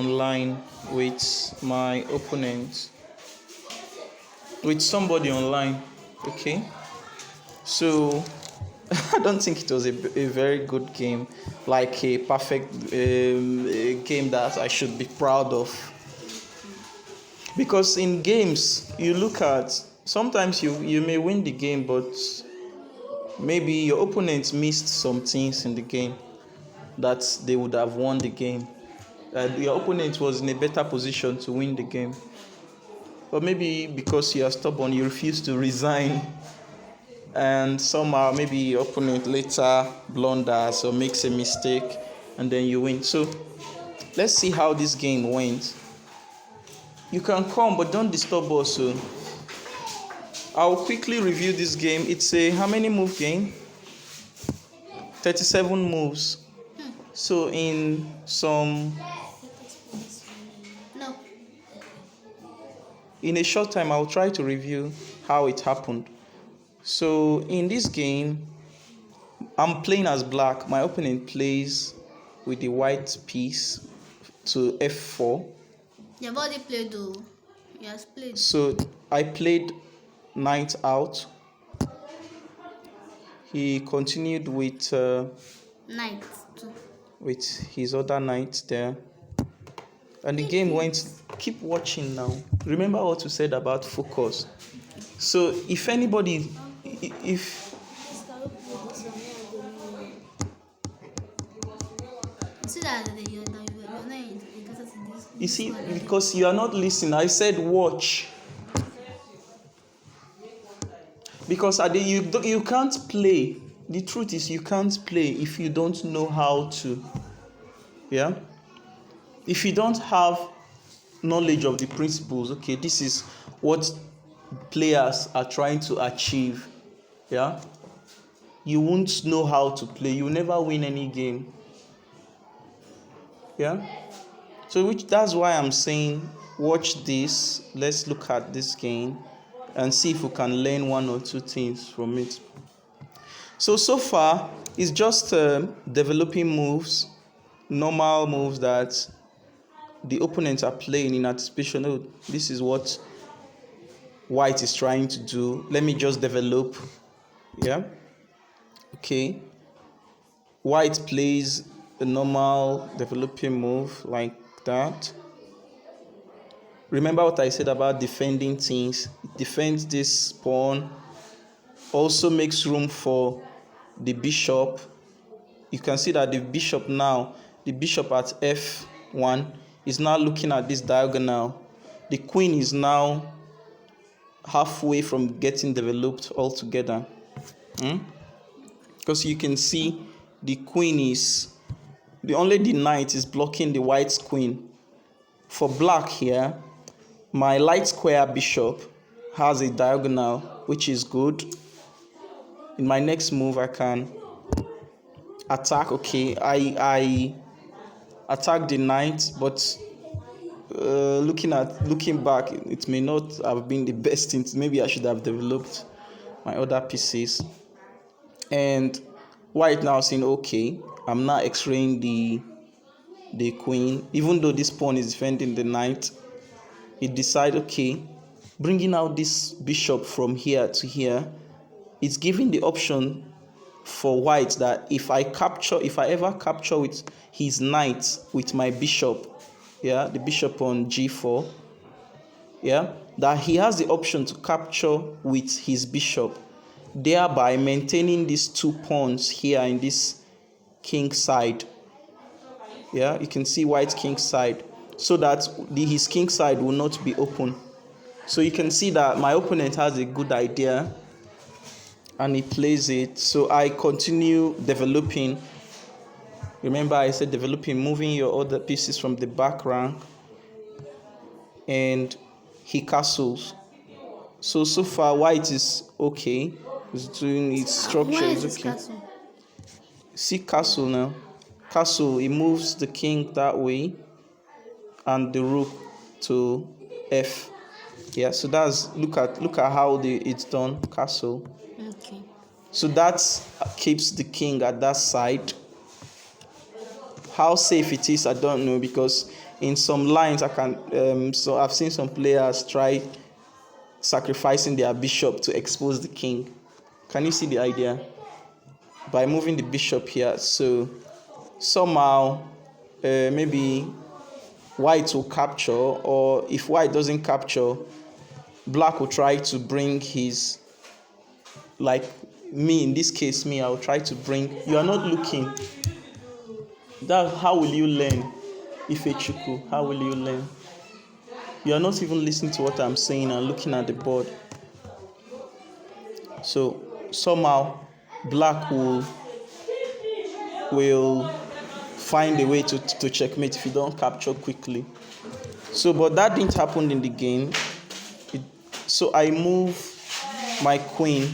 online with my opponent, with somebody online. Okay, so I don't think it was a very good game, like a perfect a game that I should be proud of. Because in games, you look at, sometimes you may win the game, but maybe your opponent missed some things in the game that they would have won the game. Your opponent was in a better position to win the game. But maybe because you are stubborn, you refuse to resign, and somehow maybe your opponent later blunders or makes a mistake, and then you win. So let's see how this game went. You can come, but don't disturb us. So I'll quickly review this game. It's a how many move game? 37 moves. So in some in a short time, I'll try to review how it happened. So in this game, I'm playing as black. My opponent plays with the white piece to f4. You've already played though. He has played. So I played knight out. He continued with Knight too. with his other knight there. And the game went. Keep watching now. Remember what we said about focus. So if anybody, if See that you're not interested in this. you see, because you are not listening, I said watch. Because you can't play. The truth is you can't play if you don't know how to. Yeah. If you don't have knowledge of the principles, okay, this is what players are trying to achieve. Yeah. You won't know how to play. You'll never win any game. Yeah. So that's why I'm saying watch this. Let's look at this game and see if we can learn one or two things from it. So far, it's just developing moves, normal moves that the opponents are playing in anticipation. Oh, this is what white is trying to do. Let me just develop. Yeah. Okay. White plays a normal developing move like that. Remember what I said about defending things. It defends this pawn. Also makes room for the bishop. You can see that the bishop at f1 is now looking at this diagonal. The queen is now halfway from getting developed altogether. Because you can see the queen is, the knight is blocking the white's queen. For black here, my light square bishop has a diagonal, which is good. In my next move, I can attack. Okay, I attack the knight, but looking back, it may not have been the best thing. Maybe I should have developed my other pieces. And white now saying, okay, I'm not x-raying the queen, even though this pawn is defending the knight. He decides, okay, bringing out this bishop from here to here, it's giving the option for white that if I ever capture with his knight with my bishop, yeah, the bishop on g4, yeah, that he has the option to capture with his bishop, thereby maintaining these two pawns here in this king side. Yeah, you can see white king side, so that his king side will not be open. So you can see that my opponent has a good idea and he plays it. So I continue developing. Remember I said developing, moving your other pieces from the back rank, and he castles. So far white is okay. It's doing its structure. Is okay. Castle? See castle now. Castle, it moves the king that way and the rook to f. Yeah, so that's look at how it's done. Castle. Okay. So that keeps the king at that side. How safe it is, I don't know, because in some lines, so I've seen some players try sacrificing their bishop to expose the king. Can you see the idea? By moving the bishop here, so somehow maybe white will capture, or if white doesn't capture, black will try to bring his, like me in this case, I'll try to bring. You are not looking. That, how will you learn? Ifechuku, how will you learn? You are not even listening to what I'm saying and looking at the board. So somehow black will find a way to checkmate if you don't capture quickly. So, but that didn't happen in the game. So I move my queen,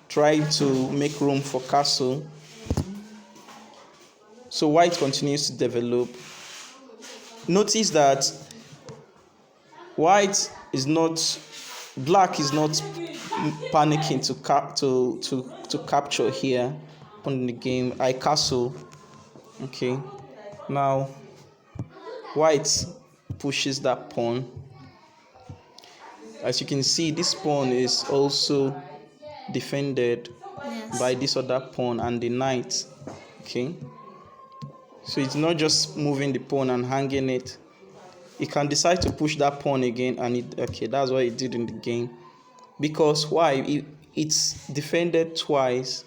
try to make room for castle. So white continues to develop. Notice that black is not panicking to capture here on the game. I castle. Okay. Now white pushes that pawn. As you can see, this pawn is also defended by this other pawn and the knight. Okay. So it's not just moving the pawn and hanging it. It can decide to push that pawn again, and that's what it did in the game. Because why? It's defended twice.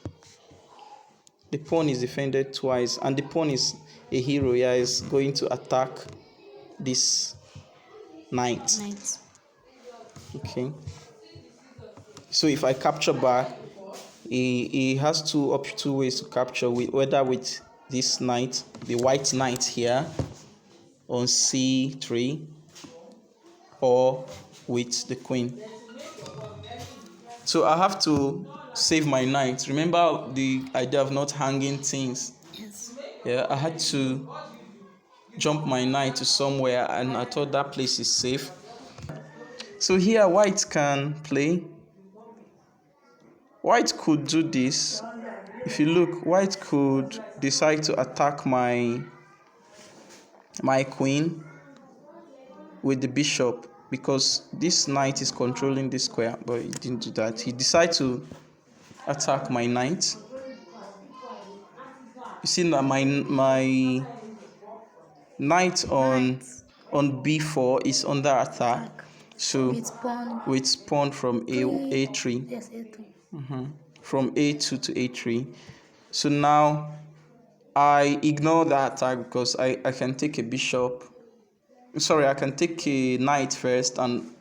The pawn is defended twice, and the pawn is a hero. Yeah, is going to attack this knight. Okay. So if I capture back, he has two ways to capture, whether with this knight, the white knight here on c3, or with the queen. So I have to save my knight. Remember the idea of not hanging things? Yes. Yeah, I had to jump my knight to somewhere, and I thought that place is safe. So here white can play. White could do this. If you look, white could decide to attack my queen with the bishop, because this knight is controlling this square, but he didn't do that. He decided to attack my knight. You see that my knight on b4 is under attack. So with pawn from a3. Yes, A2. From a2 to a3. So now I ignore that attack because I can take a bishop. Sorry, I can take a knight first and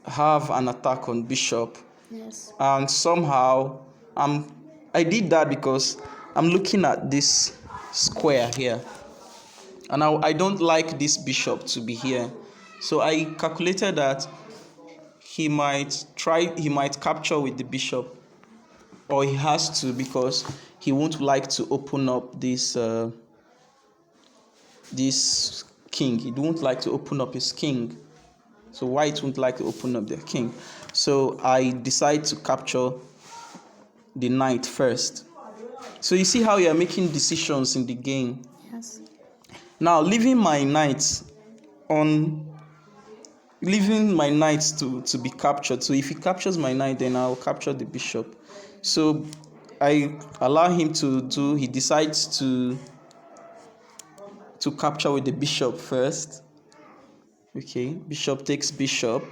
have an attack on bishop. Yes. And somehow I did that because I'm looking at this square here, and I don't like this bishop to be here. So I calculated that he might capture with the bishop, or he has to, because he won't like to open up this king. He won't like to open up his king. So white won't like to open up their king. So I decide to capture the knight first. So you see how you are making decisions in the game. Yes. Now leaving my knight to be captured. So if he captures my knight, then I'll capture the bishop. So I allow him to he decides to capture with the bishop first. Okay, bishop takes bishop,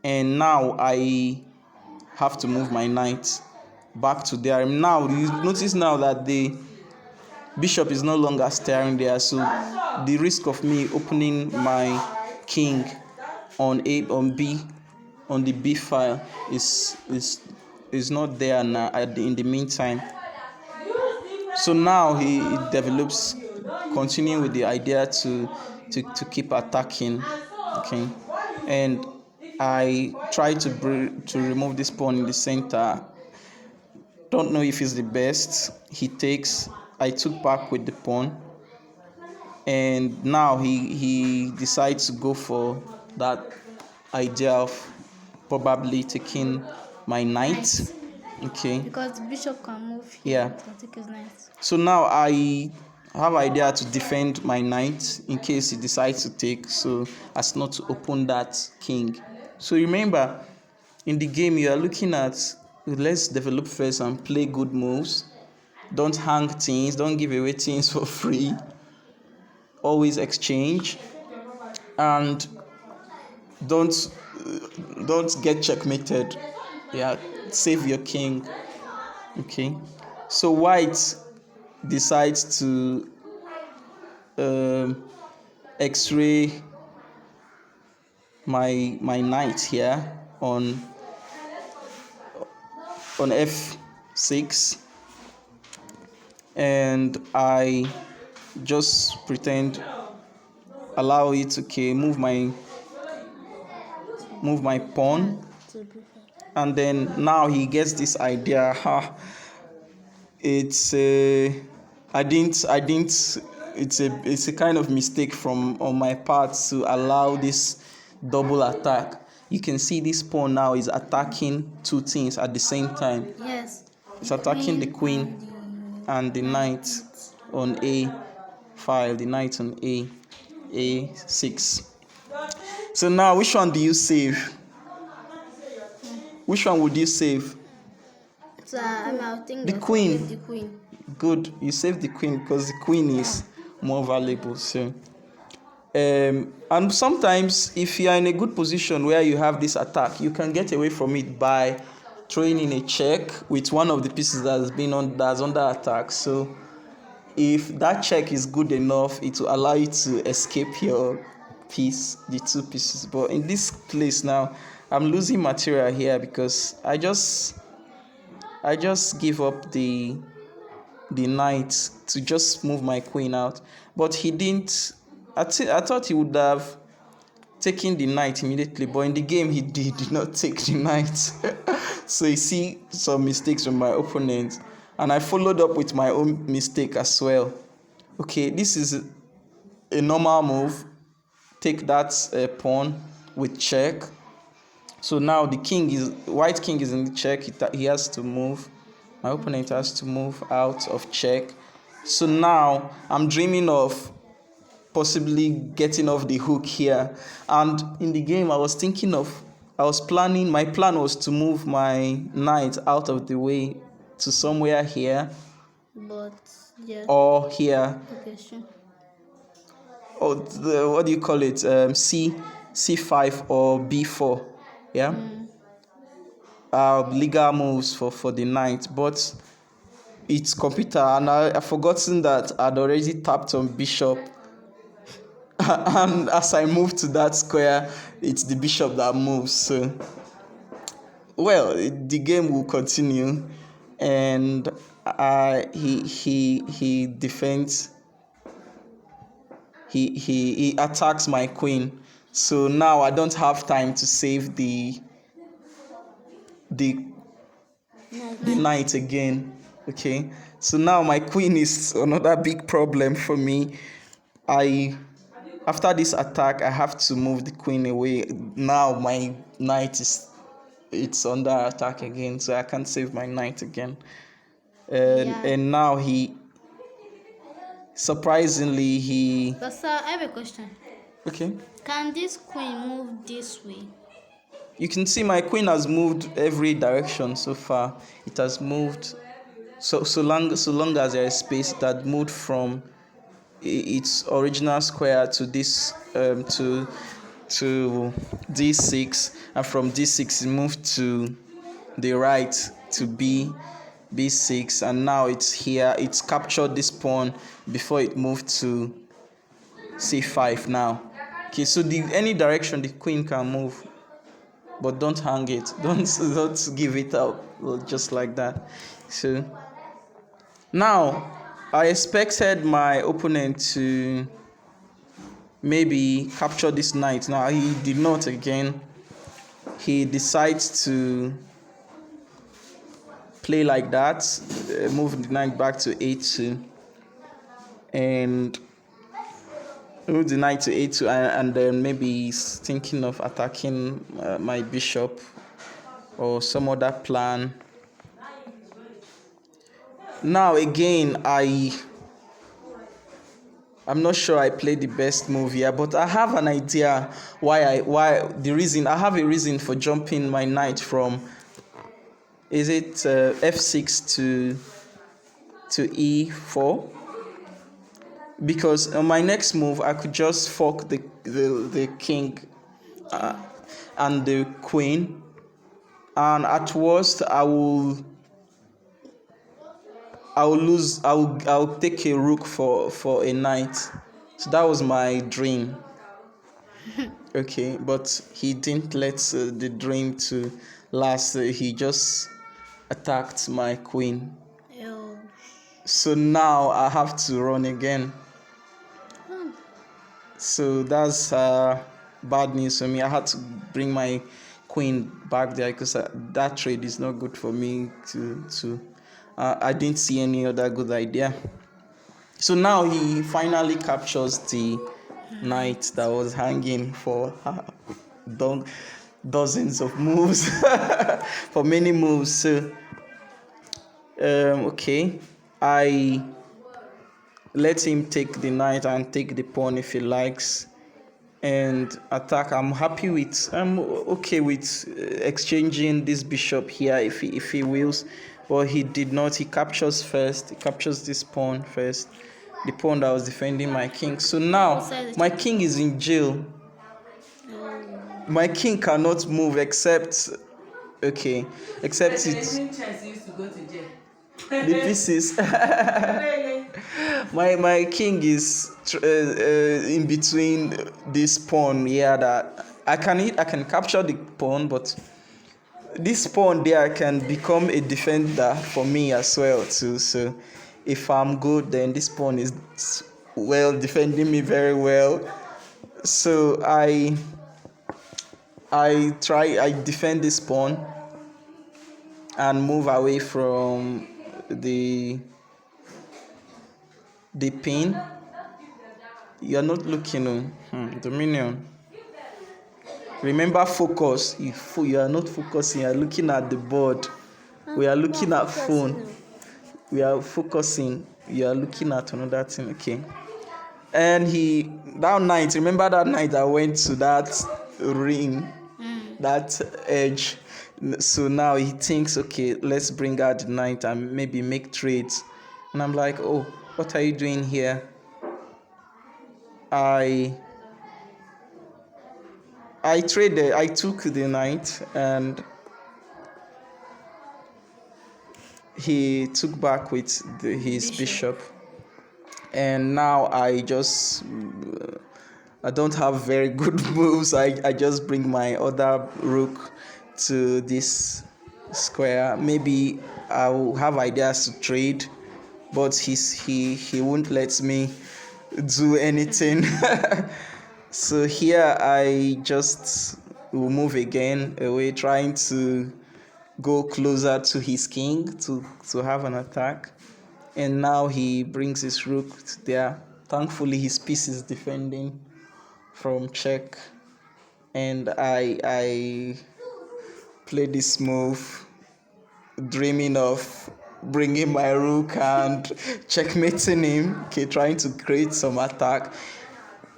and now I have to move my knight back to there. Now you notice now that the bishop is no longer staring there, so the risk of me opening my king on the b file is not there now in the meantime. So now he develops, continuing with the idea to keep attacking. Okay, and I try to remove this pawn in the center. Don't know if it's the best. He takes. I took back with the pawn, and now he decides to go for that idea of probably taking my knight. Okay. Because the bishop can move here. Yeah. To take his knight. So now I I have idea to defend my knight in case he decides to take, so as not to open that king. So remember, in the game you are looking at, let's develop first and play good moves. Don't hang things, don't give away things for free. Always exchange, and don't get checkmated. Yeah, save your king. Okay, so white decides to x-ray my knight here on f6, and I just pretend allow it to move my pawn, and then now he gets this idea. It's a I didn't it's a kind of mistake from on my part to allow this double attack. You can see this pawn now is attacking two things at the same time. Yes. It's attacking the queen and the knight on a5, the knight on a6. So now, which one do you save? Which one would you save? So I'll think The queen. The queen. Good, you save the queen because the queen is more valuable. So, and sometimes if you are in a good position where you have this attack, you can get away from it by throwing in a check with one of the pieces that's under attack. So, if that check is good enough, it will allow you to escape your piece, the two pieces. But in this place now, I'm losing material here because I just give up the knight to just move my queen out. But he didn't. I thought he would have taken the knight immediately, but in the game he did not take the knight. So you see some mistakes from my opponent, and I followed up with my own mistake as well. Okay, this is a normal move. Take that pawn with check. So now the white king is in the check. He has to move. My opponent has to move out of check. So now I'm dreaming of possibly getting off the hook here. And in the game my plan was to move my knight out of the way to somewhere here. But yeah. Or here. Okay, sure. Or what do you call it? C5 or B4. Yeah. Legal moves for the knight, but it's computer, and I've forgotten that I'd already tapped on bishop. And as I move to that square, it's the bishop that moves. So, well, the game will continue, and he defends. He attacks my queen. So now I don't have time to save the knight again. Okay, so now my queen is another big problem for me. After this attack I have to move the queen away. Now my knight it's under attack again, so I can't save my knight again. And now surprisingly. But sir, I have a question. Okay. Can this queen move this way? You can see my queen has moved every direction so far. It has moved so long as there is space. It had moved from its original square to this to D6, and from D6 it moved to the right to B6, and now it's here. It's captured this pawn before it moved to C5 now. Okay, so any direction the queen can move, but don't hang it. Don't give it up just like that. So now I expected my opponent to maybe capture this knight. Now he did not again. He decides to play like that, move the knight back to A2, and move the knight to A2, and then maybe he's thinking of attacking my bishop or some other plan. Now again, I I'm not sure I played the best move here, but I have an idea why the reason I have a reason for jumping my knight from is it f6 to e4, because on my next move I could just fork the king and the queen, and at worst I'll take a rook for a knight. So that was my dream. Okay, but he didn't let the dream to last. He just attacked my queen. Oh. So now I have to run again. So that's bad news for me. I had to bring my queen back there because that trade is not good for me to I didn't see any other good idea. So now he finally captures the knight that was hanging for dozens of moves, for many moves. So okay, I let him take the knight and take the pawn if he likes, and attack. I'm okay with exchanging this bishop here if he wills, but he did not. He captures first. He captures this pawn first, the pawn that was defending my king. So now my king is in jail. My king cannot move except it the pieces. my king is in between this pawn here that I can capture the pawn, but this pawn there can become a defender for me as well too. So if I'm good, then this pawn is well defending me very well. So I defend this pawn and move away from the pin. You're not looking on Dominion. Remember, focus. If you are not focusing, you are looking at the board. We are looking at phone. We are focusing. You are looking at another thing. Okay. And that night, remember that night I went to that ring, that edge. So now he thinks, okay, let's bring out the knight and maybe make trades. And I'm like, oh, what are you doing here? I traded. I took the knight and he took back with his bishop. And now I don't have very good moves. I just bring my other rook to this square. Maybe I'll have ideas to trade, but he won't let me do anything. So here I just will move again away, trying to go closer to his king to have an attack. And now he brings his rook there. Thankfully his piece is defending from check, and I play this move dreaming of bringing my rook and checkmating him. Okay, trying to create some attack.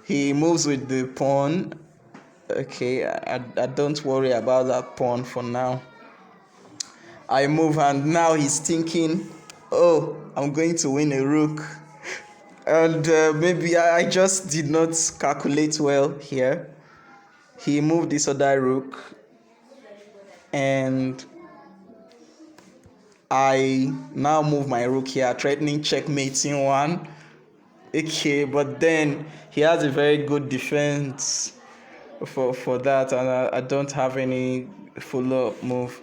He moves with the pawn. Okay, I don't worry about that pawn for now. I move, and now he's thinking, oh, I'm going to win a rook. And maybe I just did not calculate well here. He moved this other rook, and I now move my rook here, threatening checkmating one. Okay, but then he has a very good defense for that, and I don't have any follow-up move.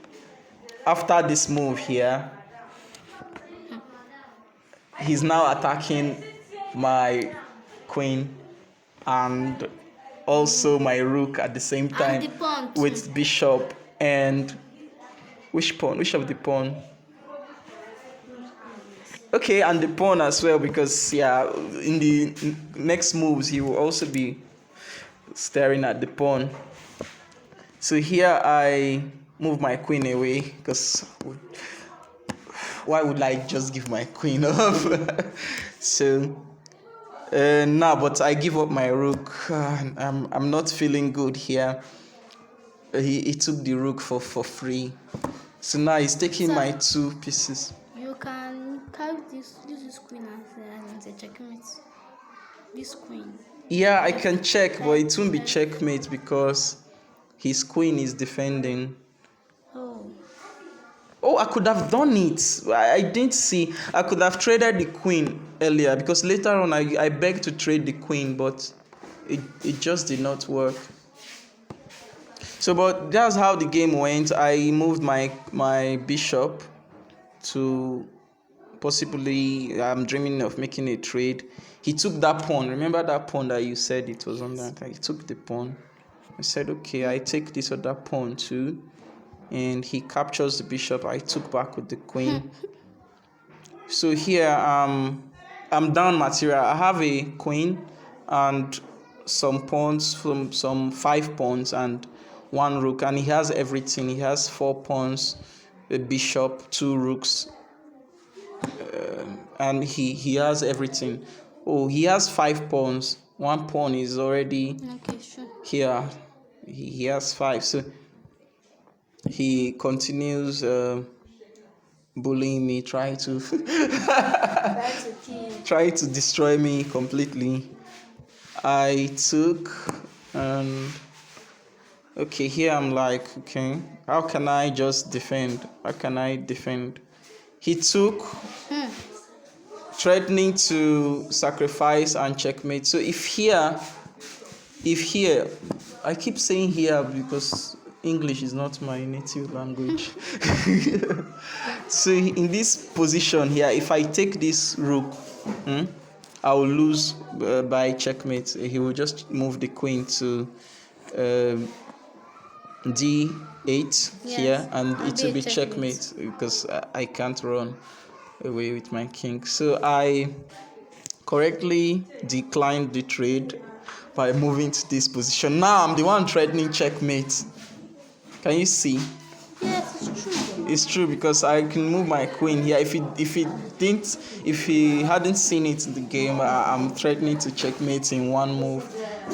After this move here, he's now attacking my queen and also my rook at the same time with bishop. And which pawn? Which of the pawn? Okay, and the pawn as well, because in the next moves he will also be staring at the pawn. So here I move my queen away, because why would I just give my queen up? So Nah, but I give up my rook. I'm not feeling good here. He took the rook for free. So now he's taking So my 2 pieces. you can carry this queen as a checkmate. This queen. Yeah, I can check, but it won't be F. checkmate because his queen is defending. Oh. Oh, I could have done it. I didn't see. I could have traded the queen earlier because later on I begged to trade the queen, but it just did not work. So, but that's how the game went. I moved my bishop to possibly, I'm dreaming of making a trade. He took that pawn. Remember that pawn that you said it was on that? He took the pawn. I said, okay, I take this other pawn too. And he captures the bishop. I took back with the queen. So here, I'm down material. I have a queen and some pawns, from some 5 pawns and 1 rook, and he has everything. He has 4 pawns, a bishop, 2 rooks, and he has everything. Oh, he has 5 pawns. 1 pawn is already Okay, sure. here. He has 5. So he continues bullying me, try to try to destroy me completely. I took, and okay, here I'm like, okay, how can I just defend? How can I defend? He took, threatening to sacrifice and checkmate. So if here, I keep saying here because English is not my native language. So in this position here, if I take this rook, I will lose by checkmate. He will just move the queen to d8 here, and it will be checkmate because I can't run away with my king. So I correctly declined the trade by moving to this position. Now I'm the one threatening checkmate. Can you see? Yes, it's true. It's true because I can move my queen here. If he hadn't seen it in the game, I'm threatening to checkmate in 1 move.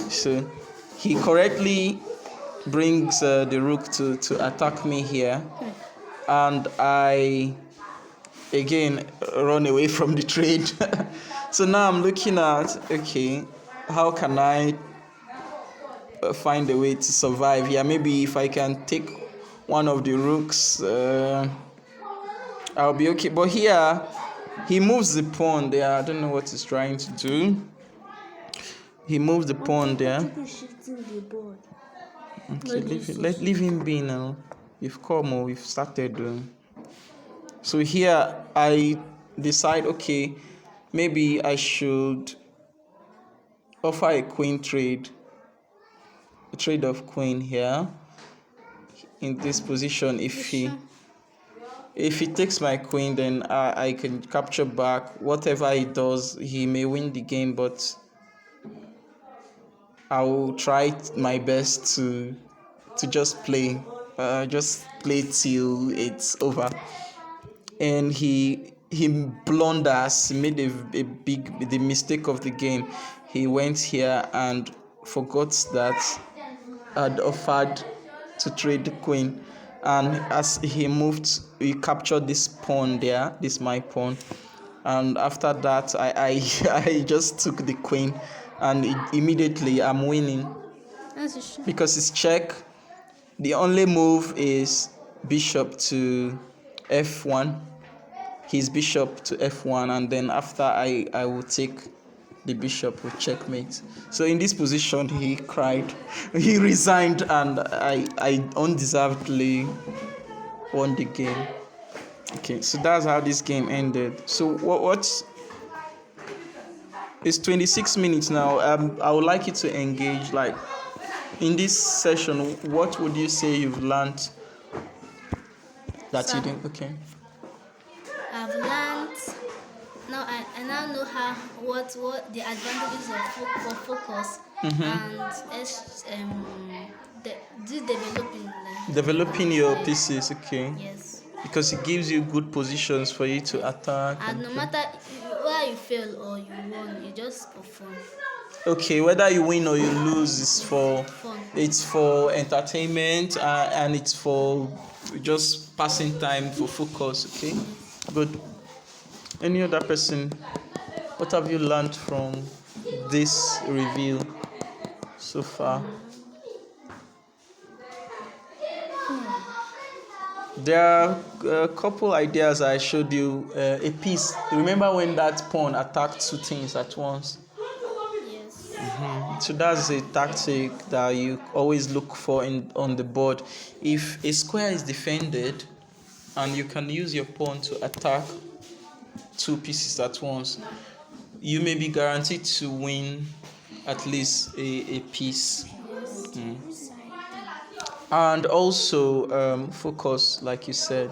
So he correctly brings the rook to attack me here, and I again run away from the trade. So now I'm looking at, okay, how can I find a way to survive here? Maybe if I can take one of the rooks, I'll be okay. But here he moves the pawn there. I don't know what he's trying to do. He moves the pawn there. Okay, leave him be now. We've come or we've started. So here I decide, okay, maybe I should offer a queen trade. A trade of queen here. In this position, if he takes my queen, then I can capture back. Whatever he does, he may win the game, but I will try my best to just play till it's over. And he blunders. He made the mistake of the game. He went here and forgot that I'd offered to trade the queen, and as he moved, he captured this pawn there. This is my pawn, and after that I just took the queen, and immediately I'm winning because it's check. The only move is bishop to f1, his bishop to f1, and then after I will take the bishop with checkmate. So in this position, he cried, he resigned, and I undeservedly won the game. Okay, so that's how this game ended. So what's it's 26 minutes now. I would like you to engage, like, in this session. What would you say you've learned that you didn't? Okay. I've learned. Now I now know what the advantages of focus and Developing your pieces, okay. Yes. Because it gives you good positions for you to attack. And no matter whether you fail or you won, you just for fun. Okay, whether you win or you lose is It's for fun. it's for entertainment, and it's for just passing time for focus. Okay, Yes. good. Any other person? What have you learned from this review so far? Mm. There are a couple ideas I showed you. A piece. Remember when that pawn attacked two things at once? Yes. So that's a tactic that you always look for in on the board. If a square is defended and you can use your pawn to attack two pieces at once, you may be guaranteed to win at least a piece. Yes. And also focus, like you said.